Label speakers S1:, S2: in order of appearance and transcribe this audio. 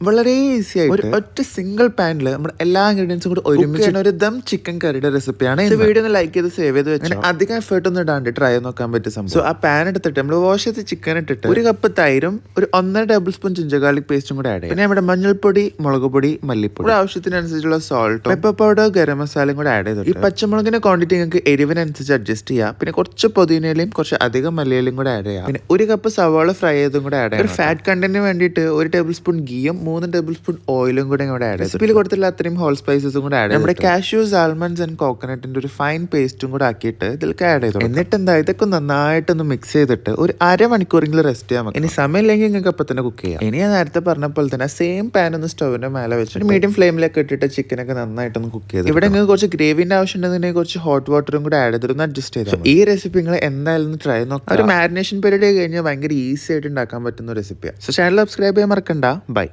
S1: വളരെ ഈസി ആയിട്ട് ഒറ്റ സിംഗിൾ പാനിൽ നമ്മുടെ എല്ലാ ഇൻഗ്രീഡിയൻസും കൂടി ഒരുമിച്ച് ഒരു ദം ചിക്കൻ കറിയുടെ റെസിപ്പിയാണ്. ഈ വീഡിയോ ഒന്ന് ലൈക്ക് ചെയ്ത് സേവ് ചെയ്ത് വെച്ചാൽ അധികം എഫേർട്ട് ഒന്നും ഇടാണ്ട് ട്രൈ നോക്കാൻ പറ്റിയ സംഭവം. സോ ആ പാൻ എടുത്തിട്ട് നമ്മൾ വാഷ് ചെയ്ത് ചിക്കൻ ഇട്ടിട്ട് 1 കപ്പ് തൈരും 1.5 ടേബിൾ സ്പൂൺ ജിഞ്ചർ ഗാർലിക് പേസ്റ്റും കൂടെ ആഡ് ചെയ്യാം. പിന്നെ നമ്മുടെ മഞ്ഞൾപ്പൊടി, മുളക് പൊടി, മല്ലിപ്പൊടി, ആവശ്യത്തിനനുസരിച്ചുള്ള സോൾട്ടും പെപ്പർ പൗഡർ, ഗരം മസാലയും കൂടെ ആഡ് ചെയ്തു. ഈ പച്ചമുളകിന്റെ ക്വാണ്ടിറ്റി നിങ്ങൾക്ക് എരിവിനനുസരിച്ച് അഡ്ജസ്റ്റ് ചെയ്യാം. പിന്നെ കുറച്ച് പുതിനയിലും കുറച്ച് അധികം മല്ലിയിലും കൂടെ ആഡ് ചെയ്യാം. പിന്നെ 1 കപ്പ് സവാള ഫ്രൈ ചെയ്തും കൂടെ ആഡ് ചെയ്യാം. ഒരു ഫാറ്റ് കണ്ടന്റിന് വേണ്ടിയിട്ട് 1 ടേബിൾ സ്പൂൺ ഗീയും 3 ടേബിൾ സ്പൂൺ ഓയിലും കൂടെ ഇവിടെ ആഡ് ചെയ്തു. റെസിപ്പിയിൽ കൊടുത്തില്ല അത്രയും ഹോൾ സ്പൈസസും കൂടെ ആഡ് ചെയ്തു. നമ്മുടെ കാഷ്യൂസ്, ആൽമണ്ട്സ് ആൻഡ് കോക്കനട്ടിന്റെ ഒരു ഫൈൻ പേസ്റ്റും കൂടെ ആക്കിയിട്ട് ഇതിലേക്ക് ആഡ് ചെയ്തു. എന്നിട്ട് എന്താ ഇതൊക്കെ നന്നായിട്ടൊന്ന് മിക്സ് ചെയ്തിട്ട് ഒരു അരമണിക്കൂറെങ്കിലും റെസ്റ്റ് ചെയ്യാൻ വെക്കാം. ഇനി സമയമില്ലെങ്കിൽ നിങ്ങൾക്ക് അപ്പം തന്നെ കുക്ക് ചെയ്യാം. ഇനി ഞാൻ നേരത്തെ പറഞ്ഞ പോലെ തന്നെ സെയിം പാൻ ഒന്ന് സ്റ്റൗവിന്റെ മേലെ വെച്ചിട്ട് മീഡിയം ഫ്ലെയിമിലേക്ക് ഇട്ടിട്ട് ചിക്കനൊക്കെ നന്നായിട്ടൊന്ന് കുക്ക് ചെയ്തു. ഇവിടെ നിങ്ങൾക്ക് കുറച്ച് ഗ്രേവിന്റെ ആവശ്യം ഉണ്ടെന്നുണ്ടെങ്കിൽ കുറച്ച് ഹോട്ട് വാട്ടറും കൂടെ ആഡ് ചെയ്തിട്ട് അഡ്ജസ്റ്റ് ചെയ്തു. ഈ റെസിപ്പി നിങ്ങൾ എന്തായാലും ട്രൈ നോക്കാം. ഒരു മാരിനേഷൻ പീരീഡ് കഴിഞ്ഞാൽ ഭയങ്കര ഈസി ആയിട്ട് ഉണ്ടാക്കാൻ പറ്റുന്ന റെസിപ്പിയാണ്. സോ ചാനൽ സബ്സ്ക്രൈബ് ചെയ്യാൻ മറക്കണ്ട. ബൈ.